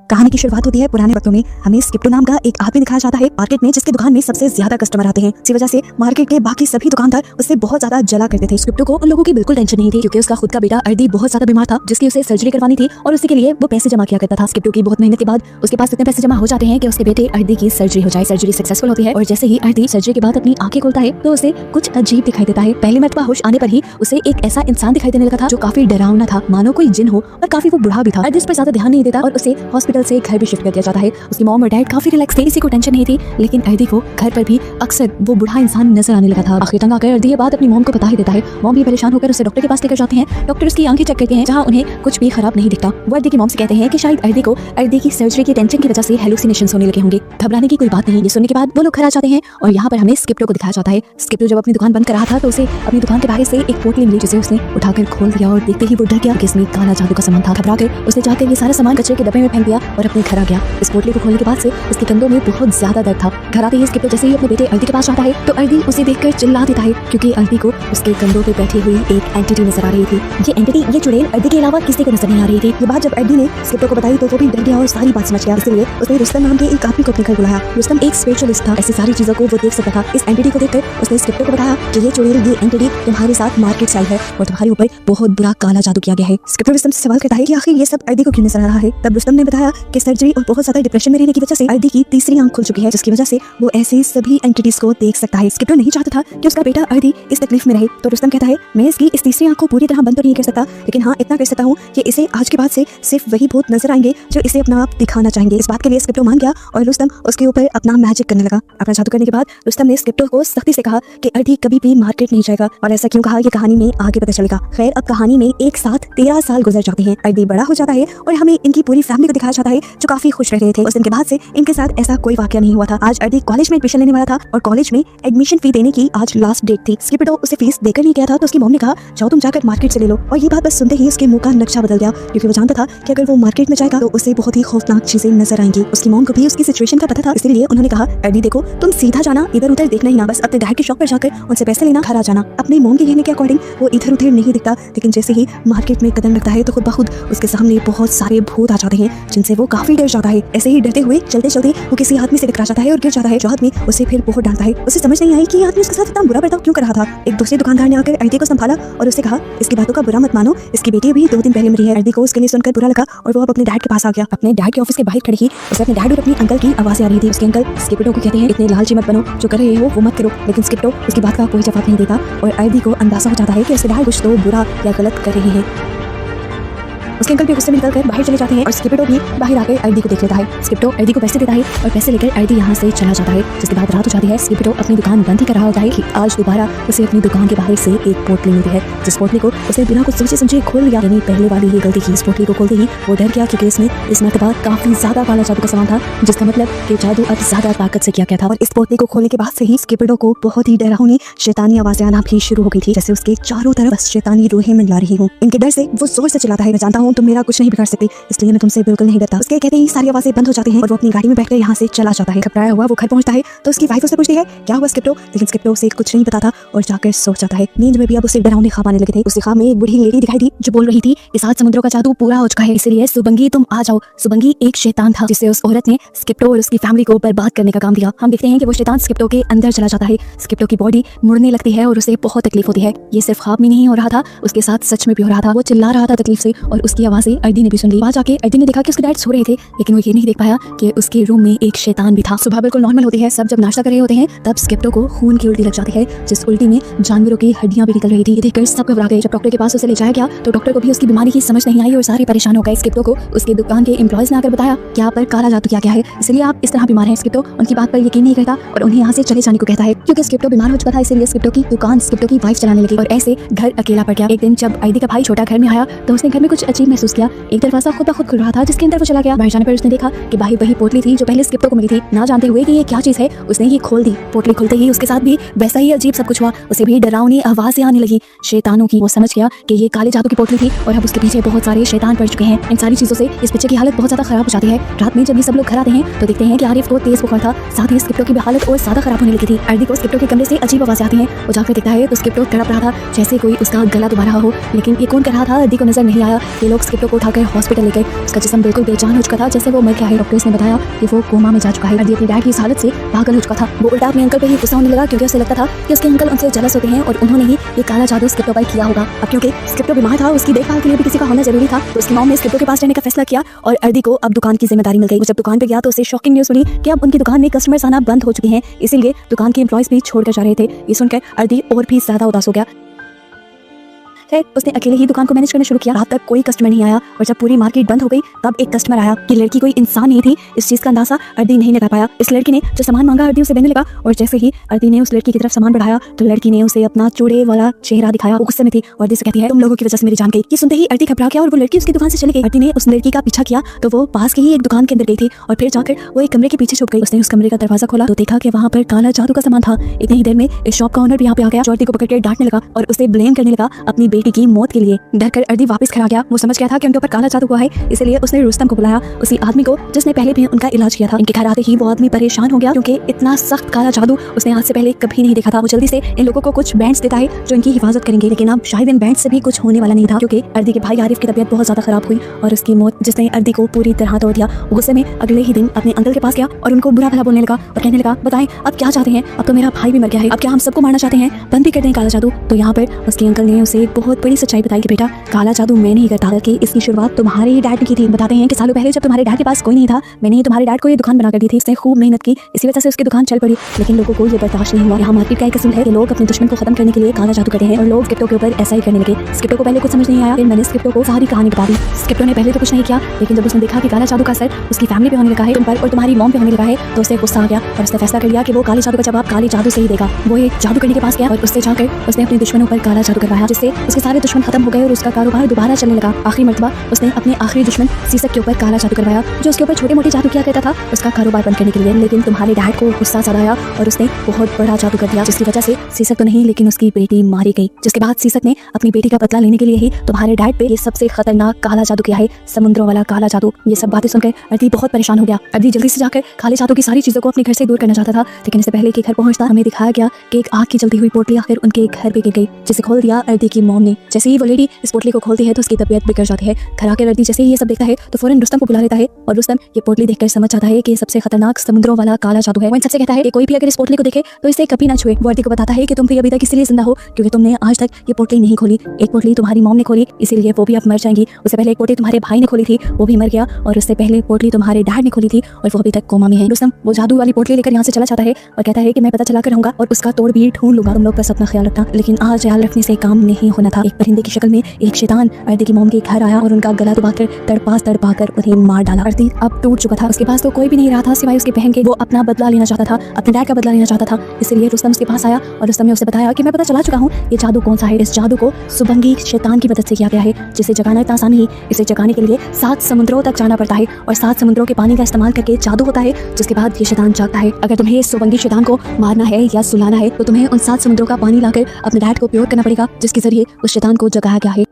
कहानी की शुरुआत होती है पुराने वक्तों में। हमें स्किप्टो नाम का एक आदमी दिखाया जाता है मार्केट में, जिसकी दुकान में सबसे ज्यादा कस्टमर आते हैं। इसी वजह से मार्केट के बाकी सभी दुकानदार उससे बहुत ज्यादा जला करते थे। स्किप्टो को उन लोगों की बिल्कुल टेंशन नहीं थी, क्योंकि उसका खुद का बेटा अर्दी बहुत ज्यादा बीमार था, जिसकी उसे सर्जरी करवानी थी और उसके लिए वो पैसे जमा किया करता था। स्किप्टो की बहुत मेहनत के बाद उसके पास इतने पैसे जमा हो जाते हैं कि उसके बेटे अर्दी की सर्जरी हो जाए। सर्जरी सक्सेसफुल होती है और जैसे ही अर्दी सर्जरी के बाद अपनी आंखें खोलता है तो उसे कुछ अजीब दिखाई देता है। पहली मरतबा होश आने पर ही उसे एक ऐसा इंसान दिखाई देने लगा था जो काफी डरावना था, मानो कोई जिन हो, और काफी वो बुढ़ा भी था। अर्दी इस पर ज्यादा ध्यान नहीं देता और उसे हॉस्पिटल से घर भी शिफ्ट कर दिया जाता है। उसकी मॉम और डैड काफी रिलैक्स थे, किसी को टेंशन नहीं थी, लेकिन अर्दी को घर पर भी अक्सर वो बुढ़ा इंसान नजर आने लगा था। आखिर तंग आकर अर्दी ये बात अपनी मॉम को बता ही देता है। मॉम भी परेशान होकर उसे डॉक्टर के पास लेकर जाते हैं। डॉक्टर उसकी आंखें चेक करते हैं, जहां उन्हें कुछ भी खराब नहीं दिखता। वो अर्दी की मॉम से कहते हैं कि शायद अर्दी को अर्दी की सर्जरी की टेंशन की वजह से हेलुसिनेशंस होने लगे होंगे। घबराने की कोई बात नहीं। ये सुनने के बाद वो लोग घर आ जाते हैं और यहाँ पर हमें स्किप्टो को दिखाया जाता है। स्किप्टो जब अपनी दुकान बंद कर रहा था तो उसे अपनी दुकान के बाहर से एक पोटली मिली, जिसे उसने उठाकर खोल दिया और देखते ही वो डर गया कि इसमें काला जादू का सामान था। घबराकर उसने जाकर ये सारा सामान कचरे के डब्बे में फेंक दिया और अपने घर आ गया। इस पोटली को खोलने के बाद से उसके कंधों में बहुत ज्यादा दर्द था। घर आते ही स्किप्टो जैसे ही अपने बेटे अर्दी के पास आता है तो अर्दी उसे देखकर चिल्ला देता है, क्योंकि अर्दी को उसके कंधों पे बैठी हुई एक एंटिटी नजर आ रही थी। ये एंटिटी, ये चुड़ैल अर्दी के अलावा किसी को नजर नहीं आ रही थी। ये बात जब अर्दी ने स्किप्टो को बताई तो वो भी डर गया और सारी बात समझ गया। इसलिए उसने रुस्तम नाम के एक आदमी को अपने घर बुलाया। रुस्तम एक स्पिरिचुअलिस्ट था, ऐसी सारी चीजों को वो देख सकता था। इस एंटिटी को देखकर उसने स्किप्टो को बताया कि ये चुड़ैल, ये एंटिटी तुम्हारे साथ मार्केट से आई है और तुम्हारे ऊपर बहुत बुरा काला जादू किया गया है। स्किप्टो रुस्तम से सवाल करता है कि आखिर ये सब अर्दी को क्यों नजर आ रहा है। तब रुस्तम ने बताया कि सर्जरी और बहुत ज्यादा डिप्रेशन में रहने की वजह से अर्दी की तीसरी आंख खुल चुकी है, जिसकी वजह से वो ऐसे सभी एंटिटीज को देख सकता है। स्किप्टो नहीं चाहता था कि उसका बेटा अर्दी इस तकलीफ में रहे, तो रुस्तम कहता है मैं इसकी इस तीसरी आंख को पूरी तरह बंद तो नहीं कर सकता, लेकिन हाँ इतना कर सकता हूँ कि इसे आज के बाद से सिर्फ वही भूत नजर आएंगे जो इसे अपना आप दिखाना चाहेंगे। इस बात के लिए स्किप्टो मान गया और रुस्तम उसके ऊपर अपना मैजिक करने लगा। अपना जादू करने के बाद रुस्तम ने स्किप्टो को सख्ती से कहा कि अर्दी कभी भी मार्केट नहीं जाएगा, और ऐसा क्यों कहा ये कहानी में आगे पता चलेगा। खैर, अब कहानी में एक साथ 13 साल गुजर जाते हैं। अर्दी बड़ा हो जाता है और हमें इनकी पूरी फैमिली को दिखाया जाता है, जो काफी खुश रह रहे थे। उस दिन के बाद से इनके साथ ऐसा कोई वाकया नहीं हुआ था। आज अर्दी कॉलेज में एडमिशन लेने वाला था और कॉलेज में एडमिशन फी देने की आज लास्ट डेट थी। स्किप्टो उसे फीस देकर नहीं गया था, तो उसकी मॉम ने कहा जाओ तुम जाकर मार्केट से ले लो। और ये बात बस सुनते ही उसके मुंह का नक्शा बदल गया, क्योंकि वो जानता था कि अगर वो मार्केट में जाएगा तो उसे बहुत ही खौफनाक चीजें नजर आएंगी। उसकी मॉम को भी उसकी सिचुएशन का पता था, इसलिए उन्होंने कहा अर्दी देखो, तुम सीधा जाना, इधर उधर देखना ही ना, बस अपने डैड की शॉप पर जाकर उनसे पैसे लेना, घर आ जाना। अपने मॉम के कहने के अकॉर्डिंग वो इधर उधर नहीं दिखता, लेकिन जैसे ही मार्केट में कदम रखता है तो खुद ब खुद उसके सामने बहुत सारे भूत आ जाते हैं, जिनसे वो काफी डर जाता है। ऐसे ही डरते हुए चलते चलते वो किसी आदमी से टकरा जाता है और गिर जाता है, जो आदमी उसे फिर बहुत डांटता है। उसे समझ नहीं आई कि आदमी उसके साथ इतना बुरा बर्ताव क्यों कर रहा था। एक दूसरे दुकानदार ने आकर अर्दी को संभाला और उससे कहा इसकी बातों का बुरा मत मानो, इसकी बेटी अभी 2 दिन पहले मरी है। अर्दी को उसके लिए सुनकर बुरा लगा और वो अब अपने डैड के पास आ गया। अपने डैड के ऑफिस के बाहर खड़ी ही उसे अपने डैड और अपनी अंकल की आवाज़ें आ रही थी। उसके अंकल स्किप्टो को कहते हैं इतने लालची मत बनो, जो कर रहे हो वो मत करो, लेकिन स्किप्टो उसकी बात का कोई जवाब नहीं देता और अर्दी को अंदाजा हो जाता है कि उसके डैड कुछ तो बुरा या गलत कर रहे हैं। उसके अंकल भी गुस्से में निकलकर बाहर चले जाते हैं और स्किप्टो भी बाहर आकर अर्दी को देख लेता है। स्किप्टो अर्दी को पैसे देता है और पैसे लेकर अर्दी यहाँ से चला जाता है। जिसके बाद रात हो जाती है। स्किप्टो अपनी दुकान बंद ही कर रहा होता है कि आज दोबारा उसे अपनी दुकान के बाहर से एक पोटली मिलती है, जिस पोटली को उसे बिना कुछ सोचे समझे खोल दिया। यानी पहले वाली ही गलती की। इस पोटली को खोलते ही वो डर गया, क्योंकि इसमें इस मरतबा काफी ज्यादा काला जादू का सामान था, जिसका मतलब कि जादू अब ज्यादा ताकत से किया गया था। और इस पोटली को खोलने के बाद से ही स्किप्टो को बहुत ही डरावनी शैतानी आवाजें आना भी शुरू हो गई थी, जैसे उसके चारों तरफ बस शैतानी रूहें मंडरा रही हूँ। इनके डर से वो जोर से चिल्लाता है, मैं जानता हूँ तुम मेरा कुछ नहीं बिगाड़ सकते, इसलिए मैं तुमसे बिल्कुल नहीं डरता। उसके कहते ही सारी आवाजें बंद हो जाती हैं और वो अपनी गाड़ी में बैठकर यहाँ से चला जाता है। घबराया हुआ वो घर पहुंचता है तो उसकी वाइफ उससे पूछती है क्या हुआ स्किप्टो, लेकिन स्किप्टो उसे कुछ नहीं बताता और जाकर सो जाता है। नींद में भी अब उसे डरावने ख्वाब आने लगे थे। उस ख्वाब में एक बूढ़ी लेडी दिखाई दी जो बोल रही थी कि 7 समुद्रों का जादू पूरा हो चुका है, इसलिए सुबंगी तुम आ जाओ। सुबंगी एक शैतान था, जिससे उस औरत ने स्किप्टो और उसकी फैमिली को बर्बाद करने का काम दिया। हम देखते हैं कि वो शैतान स्किप्टो के अंदर चला जाता है। स्किप्टो की बॉडी मुड़ने लगती है और उसे बहुत तकलीफ होती है। ये सिर्फ ख्वाब में नहीं हो रहा था, उसके साथ सच में भी हो रहा था। वो चिल्ला रहा था तकलीफ से और उसकी आवाजें अर्दी ने भी सुन ली। वहाँ जाके अर्दी ने देखा कि उसके डैड सो रहे थे, लेकिन वो ये नहीं देख पाया कि उसके रूम में एक शैतान भी था। सुबह बिल्कुल नॉर्मल होती है, सब जब नाश्ता कर रहे होते हैं तब स्किप्टो को खून की उल्टी लग जाती है, जिस उल्टी में जानवरों की हड्डियां भी निकल रही थी। ये देखकर सब घबरा गए। जब डॉक्टर के पास उसे ले जाया गया तो डॉक्टर को भी उसकी बीमारी की समझ नहीं आई और सारे परेशान हो गए। स्किप्टो को उसके दुकान के एम्प्लॉयज ने आकर बताया कि आप पर काला जादू किया गया है, इसलिए आप इस तरह बीमार हैं। स्किप्टो उनकी बात पर यकीन नहीं करता और उन्हें यहाँ से चले जाने को कहता है, क्योंकि स्किप्टो बीमार हो चुका था। इसलिए स्किप्टो की दुकान स्किप्टो की वाइफ चलाने लगी और ऐसे घर अकेला पड़ गया। एक दिन जब अर्दी का भाई छोटा घर में आया तो उसने घर में कुछ अजीब महसूस किया। एक दरवाजा खुद ब खुद खुल रहा था, जिसके अंदर वो चला गया। बाहर जाने पर उसने देखा कि बाहर वही पोटली थी जो पहले स्किप्टो को मिली थी। ना जानते हुए कि ये क्या चीज है, उसने ये खोल दी। पोटली खुलते ही उसके साथ भी वैसा ही अजीब सब कुछ हुआ। उसे भी डरावनी आवाजें आने लगी शैतानों की। वो समझ गया कि ये काले जादू की पोटली थी और अब उसके पीछे बहुत सारे शैतान पड़ चुके हैं। इन सारी चीजों से इस बच्चे की हालत बहुत ज्यादा खराब हो जाती है। रात में जब ये सब लोग घर आते हैं तो देखते हैं कि आरिफ को तेज बुखार था, साथ ही स्किप्टो की हालत और ज्यादा खराब होने लगी थी। अर्दी को स्किप्टो के कमरे से अजीब आवाजें आती हैं। वो जाकर देखता है तो स्किप्टो तड़प रहा था, जैसे कोई उसका गला दबा रहा हो, लेकिन ये कौन कर रहा था अर्दी को नजर नहीं आया। ये लोग स्क्रिप्टो को उठाकर हॉस्पिटल ले गए। उसका जिस्म बिल्कुल बेजान हो चुका था, जैसे वो मर गया है। डॉक्टर्स ने बताया कि वो कोमा में जा चुका है। अर्दी अपने डैड की इस हालत से पागल हो चुका था। वो उल्टा अपने अंकल पे ही गुस्सा होने लगा, क्योंकि उसे लगता था कि उसके अंकल उनसे जेलस होते हैं और उन्होंने ही ये काला जादू स्क्रिप्टो पर किया होगा। अब क्योंकि स्क्रिप्टो बीमार था, उसकी देखभाल के लिए भी किसी का होना जरूरी था, तो उसकी मॉम ने स्क्रिप्टो के पास रहने का फैसला किया और अर्दी को अब दुकान की जिम्मेदारी मिल गई। जब दुकान पे गया तो उसे शॉकिंग न्यूज़ सुनी कि अब उनकी दुकान में कस्टमर्स आना बंद हो चुके हैं, इसीलिए दुकान के एम्प्लॉयज भी छोड़कर जा रहे थे। ये सुनकर अर्दी और भी ज्यादा उदास हो गया। उसने अकेले ही दुकान को मैनेज करना शुरू किया। रात तक कोई कस्टमर नहीं आया और जब पूरी मार्केट बंद हो गई तब एक कस्टमर आया। कि लड़की कोई इंसान नहीं थी, इस चीज का अंदाजा अर्दी नहीं लगा पाया। इस लड़की ने जो सामान मांगा अर्दी उसे देने लगा और जैसे ही अर्दी ने उस लड़की की तरफ सामान बढ़ाया तो लड़की ने उसे अपना चूड़े वाला चेहरा दिखाया। वो गुस्से में थी और अर्दी से कहती है, तुम लोगों की वजह से मेरी जान गई। ये सुनते ही अर्दी घबरा गया और वो लड़की उसकी दुकान से चली गई। अर्दी ने उस लड़की का पीछा किया तो वो पास के ही एक दुकान के अंदर गई थी और फिर जाकर वो एक कमरे के पीछे छुप गई। उसने उस कमरे का दरवाजा खोला तो देखा कि वहाँ पर काला जादू का सामान था। इतनी ही देर में इस शॉप का ओनर भी यहाँ पे आ गया। अर्दी को पकड़ के डांटने लगा और उसे ब्लेम करने लगा अपनी बेटी की मौत के लिए। डरकर अर्दी वापस घर आ गया। वो समझ गया था कि उनके ऊपर काला जादू हुआ है, इसलिए उसने रुस्तम को बुलाया, उसी आदमी को जिसने पहले भी उनका इलाज किया था। इनके घर आते ही वो आदमी परेशान हो गया, क्योंकि इतना सख्त काला जादू उसने आज से पहले कभी नहीं देखा था। वो जल्दी से इन लोगों को कुछ बैंड्स देता है जो इनकी हिफाजत करेंगे, लेकिन अब शायद इन बैंड्स से भी कुछ होने वाला नहीं था, क्योंकि अर्दी के भाई आरिफ की तबीयत बहुत ज्यादा खराब हुई और उसकी मौत जिसने अर्दी को पूरी तरह तोड़ दिया। गुस्से में अगले ही दिन अपने अंकल के पास गया और उनको बुरा भला बोलने लगा और कहने लगा, बताएं अब क्या चाहते हैं, अब तो मेरा भाई भी मर गया है, अब क्या हम सबको मारना चाहते हैं, बंद भी कर दें काला जादू। तो यहाँ पर उसके अंकल ने उसे एक बहुत बड़ी सच्चाई बताई कि बेटा काला जादू मैं नहीं करता, कि इसकी शुरुआत तुम्हारे ही डैड ने की थी। बताते हैं कि सालों पहले जब तुम्हारे डैड के पास कोई नहीं था, मैंने ही तुम्हारे डैड को ये दुकान बना कर दी थी। उसने खूब मेहनत की, इसी वजह से उसकी दुकान चल पड़ी, लेकिन लोगों को ये बर्दाश्त नहीं हुआ। यहाँ मार्केट का एक असूल है कि लोग अपने दुश्मन को खत्म करने के लिए काला जादू करते हैं और लोग स्क्रिप्टो के ऊपर ऐसा ही करने लगे। स्क्रिप्टो को पहले कुछ समझ नहीं आया, फिर मैंने स्क्रिप्टो को सारी कहानी बता दी। स्क्रिप्टो ने पहले तो कुछ नहीं किया, लेकिन जब उसने देखा कि काला जादू का असर उसकी फैमिली पे होने लगा है, तुम पर और तुम्हारी मॉम पे होने लगा है, तो उसे गुस्सा आ गया और उसने फैसला कर लिया कि वो काले जादू का जवाब काले जादू से ही देगा। वो एक जादू करने के पास गया और उससे जाकर उसने अपने दुश्मनों पर काला जादू करवाया, जिससे उसके सारे दुश्मन खत्म हो गए और उसका कारोबार दोबारा चलने लगा। आखिरी मर्तबा उसने अपने आखिरी दुश्मन सीसक के ऊपर काला जादू करवाया, जो उसके ऊपर छोटे मोटे जादू किया करता था उसका कारोबार बंद करने के लिए। लेकिन तुम्हारे डैड को गुस्सा ज़्यादा आया और उसने बहुत बड़ा जादू कर दिया, जिसकी वजह से सीसक तो नहीं लेकिन उसकी बेटी मारी गई। जिसके बाद सीसक ने अपनी बेटी का बदला लेने के लिए ही तुम्हारे डैड पे ये सबसे खतरनाक काला जादू किया है, समुद्रों वाला काला जादू। ये सब बातें सुनकर अर्दी बहुत परेशान हो गया। अर्दी जल्दी से जाकर काले जादू की सारी चीजों को अपने घर से दूर करना चाहता था, लेकिन इससे पहले कि घर पहुंचता हमें दिखाया गया कि एक आग की जलती हुई पोटली आखिर उनके घर पे गिर गई, जिसे खोल दिया अर्दी की मॉम ने। जैसे ही वो लेडी इस पोटली को खोलती है तो उसकी तबीयत बिगड़ जाती है। घर आकर अर्दी जैसे ही ये सब देखता है तो फौरन रुस्तम को बुला लेता है और रुस्तम ये पोटली देखकर समझ जाता है कि सबसे खतरनाक समुद्रों वाला काला जादू है। वो इन सबसे कहता है कि कोई भी अगर इस पोटली को देखे तो इसे कभी ना छुए। वो अर्दी को बताता है कि तुम भी अभी तक इसलिए जिंदा हो क्योंकि तुमने आज तक ये पोटली नहीं खोली। एक पोटली तुम्हारी मॉम ने खोली, इसीलिए वो भी अब मर जाएंगी। उससे पहले एक पोटली तुम्हारे भाई ने खोली थी, वो भी मर गया, और उससे पहले पोटली तुम्हारे डैड ने खोली थी और वो अभी तक कोमा में है। रुस्तम वो जादू वाली पोटली लेकर यहाँ से चला जाता है और कहता है कि मैं पता चला कर रहूंगा और उसका तोड़ भी ढूंढ लूंगा, तुम लोग बस अपना ख्याल रखना। लेकिन आज ख्याल रखने से काम नहीं होना था। एक परिंदे की शक्ल में एक शैतान अर्दी की मॉम के घर आया और उनका गला दबाकर तड़पा कर उन्हें मार डाला। अर्दी अब टूट चुका था, उसके पास तो कोई भी नहीं रहा था सिवाय उसकी बहन के। वो अपना बदला लेना चाहता था, अपने डैड का बदला लेना चाहता था, इसलिए रुस्तम उसके पास आया और रुस्तम ने उसे बताया कि मैं पता चला चुका हूँ ये जादू कौन सा है। इस जादू को सुबंगी शैतान की मदद से किया गया है, जिसे जगाना इतना आसान नहीं। इसे जगाने के लिए 7 समुद्रों तक जाना पड़ता है और 7 समुद्रों के पानी का इस्तेमाल करके जादू होता है, जिसके बाद ये शैतान जागता है। अगर तुम्हें इस सुबंगी शैतान को मारना है या सुलाना है तो तुम्हें उन 7 समुद्रों का पानी लाकर अपने डैड को प्योर करना पड़ेगा, जिसके जरिए उस शैतान को जगाया गया है।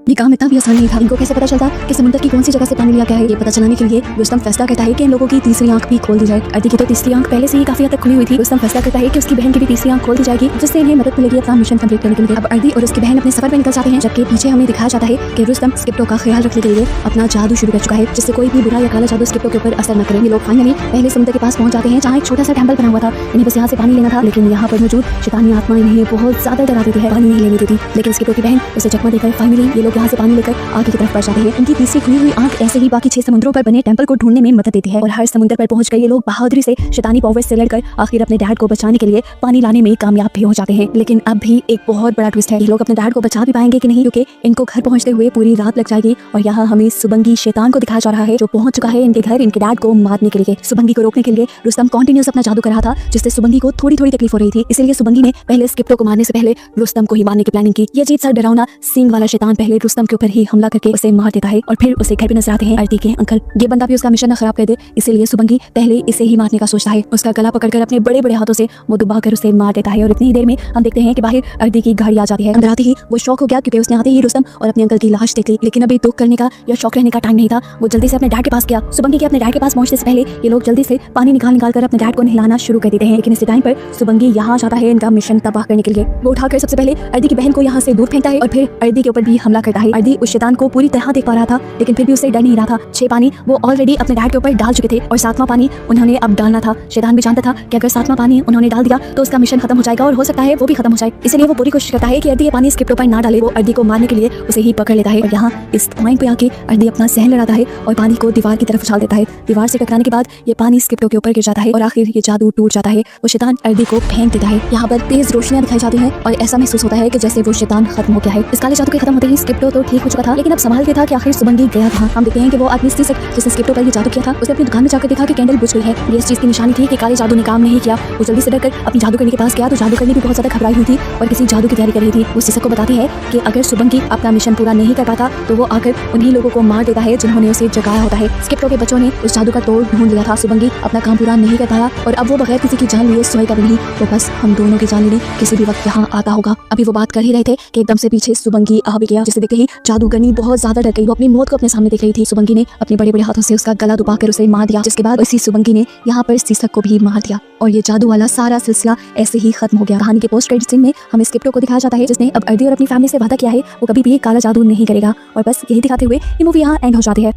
ये काम इतना भी आसान नहीं था। इनको कैसे पता चलता कि समुद्र की कौन सी जगह से पानी लिया गया है? ये पता चलाने के लिए रुस्तम फैसला करता है कि इन लोगों की तीसरी आंख भी खोल दी जाए। अर्दी की तो तीसरी आंख पहले से ही काफी हद तक खुली हुई थी। रुस्तम फैसला करता है कि उसकी बहन की भी तीसरी आंख खोल दी जाएगी, जिससे इन्हें मदद मिलेगी अपना मिशन कंप्लीट करने के लिए। अब अर्दी और उसकी बहन अपने सफर में निकल जाते हैं, जबकि पीछे हमें दिखाया जाता है कि रुस्तम स्क्रिप्टो का ख्याल रखने के लिए अपना जादू शुरू कर चुका है, जिससे कोई भी बुरा या काला जादू स्क्रिप्टो के ऊपर असर न करे। ये लोग फाइनली पहले समुद्र के पास पहुंच जाते हैं, जहाँ एक छोटा सा टेंपल बना हुआ था। इन्हें बस यहाँ से पानी लेना था, लेकिन यहाँ पर मौजूद शैतानी आत्मा इन्हें बहुत ज्यादा डरा देती है, पानी नहीं लेने देती। लेकिन स्क्रिप्टो की बहन उसे चकमा देकर फाइनली ये लोग यहाँ से पानी लेकर आगे की तरफ बढ़ जाते हैं। इनकी तीसरी खुली हुई आंख ऐसे ही बाकी 6 समुद्रों पर बने टेंपल को ढूंढने में मदद देती है और हर समुद्र पर पहुंचकर ये लोग बहादुरी से शैतानी पावर्स से लड़कर आखिर अपने डैड को बचाने के लिए पानी लाने में कामयाब भी हो जाते हैं। लेकिन अब भी एक बहुत बड़ा ट्विस्ट है, ये लोग अपने डैड को बचा भी पाएंगे कि नहीं, क्योंकि इनको घर पहुंचते हुए पूरी रात लग जाएगी। और यहाँ हमें सुबंगी शैतान को दिखाया जा रहा है, जो पहुंच चुका है इनके घर इनके डैड को मारने के लिए। सुबंगी को रोकने के लिए रुस्तम कंटिन्यूस अपना जादू कर रहा था, जिससे सुबंगी को थोड़ी थोड़ी तकलीफ हो रही थी। इसलिए सुबंगी ने पहले स्क्रिप्टो को मारने से पहले रुस्तम को ही मारने की प्लानिंग की। ये अजीब सा डरावना सींग वाला शैतान पहले रुस्तम के ऊपर ही हमला करके उसे मार देता है और फिर उसे घर पे नजर आते हैं अर्दी के अंकल। ये बंदा भी उसका मिशन न खराब कर दे, इसीलिए सुबंगी पहले इसे ही मारने का सोचता है। उसका गला पकड़कर अपने बड़े बड़े हाथों से वो दबाकर उसे मार देता है और इतनी ही देर में हम देखते हैं कि बाहर अर्दी की गाड़ी आ जाती है। अंदर आते ही वो शौक हो गया, क्योंकि उसने आते ही रुस्तम और अपने अंकल की लाश देख ली। लेकिन अभी दुख करने का या शौक रहने का टाइम नहीं था। वो जल्दी से अपने डैड के पास गया। सुबंगी के अपने डैड के पास पहुंचने से पहले ये लोग जल्दी से पानी निकाल कर अपने डैड को नहलाना शुरू कर देते हैं। लेकिन इसी टाइम पर सुबंगी यहाँ जाता है इनका मिशन तबाह करने के लिए। वो उठाकर सबसे पहले अर्दी की बहन को यहाँ से दूर फेंकता है और फिर अर्दी के ऊपर भी हमला कर लेता है। अर्दी उस शैतान को पूरी तरह देख पा रहा था, लेकिन फिर भी उसे डर नहीं रहा था। 6 पानी वो ऑलरेडी अपने डैड के ऊपर डाल चुके थे और 7वां पानी उन्होंने अब डालना था। शैतान भी जानता था कि अगर 7वां पानी उन्होंने डाल दिया तो उसका मिशन खत्म हो जाएगा और हो सकता है वो भी खत्म हो जाए। इसलिए वो पूरी कोशिश करता है कि अर्दी ये पानी स्क्रिप्टो पर ना डाले। वो अर्दी को मारने के लिए उसे ही पकड़ लेता है और यहाँ इस पॉइंट पे आके अर्दी अपना सहन लड़ाता है और पानी को दीवार की तरफ उछाल देता है। दीवार से टकराने के बाद ये पानी स्क्रिप्टो के ऊपर गिर जाता है और आखिर ये जादू टूट जाता है। वो शैतान अर्दी को फेंक देता है। यहाँ पर तेज रोशनियां दिखाई जाती हैं और ऐसा महसूस होता है कि जैसे वो शैतान खत्म हो गया है। इस काले जादू के खत्म होते ही स्क्रिप्टो तो ठीक हो चुका था, लेकिन अब सवाल ये था कि आखिर सुबंगी गया कहाँ। हम देखते हैं कि वो आदमी सीसक जिसने स्क्रिप्टो पर ये जादू किया था, उसने अपनी दुकान में जाकर देखा कि कैंडल बुझ गई है। ये इस चीज की निशानी थी कि काले जादू ने काम नहीं किया। वो जल्दी से डरकर अपनी जादूगरनी के पास गया तो जादूगरनी भी बहुत ज्यादा घबराई हुई थी और किसी जादू की तैयारी कर रही थी। वो सीसक को बताती है कि अगर सुबंगी अपना मिशन पूरा नहीं कर पाता तो वो आकर उन्हीं लोगों को मार देता है जिन्होंने उसे जगाया होता है। स्क्रिप्टो के बच्चों ने उस जादू का तोड़ ढूंढ लिया था। सुबंगी अपना काम पूरा नहीं कर पाया और अब वो बगैर किसी की जान लिए सोएगा भी नहीं। तो बस हम दोनों की जान लेने किसी भी वक्त यहाँ आता होगा। अभी वो बात कर ही रहे थे कि एकदम से पीछे सुबंगी आ भी गया, जिसे देख ही जादूगरनी बहुत ज्यादा डर गई। वो अपनी मौत को अपने सामने देख रही थी। सुबंगी ने अपने बड़े बड़े हाथों से उसका गला दबाकर उसे मार दिया, जिसके बाद उसी सुबंगी ने यहाँ पर सीसक को भी मार दिया और ये जादू वाला सारा सिलसिला ऐसे ही खत्म हो गया। कहानी के पोस्ट क्रेडिट सीन में हमें स्क्रिप्टो को दिखाया जाता है जिसने अब अर्दी और अपनी फैमिली से वादा किया है वो कभी भी काला जादू नहीं करेगा। और बस यही दिखाते हुए ये मूवी यहाँ एंड हो जाती है।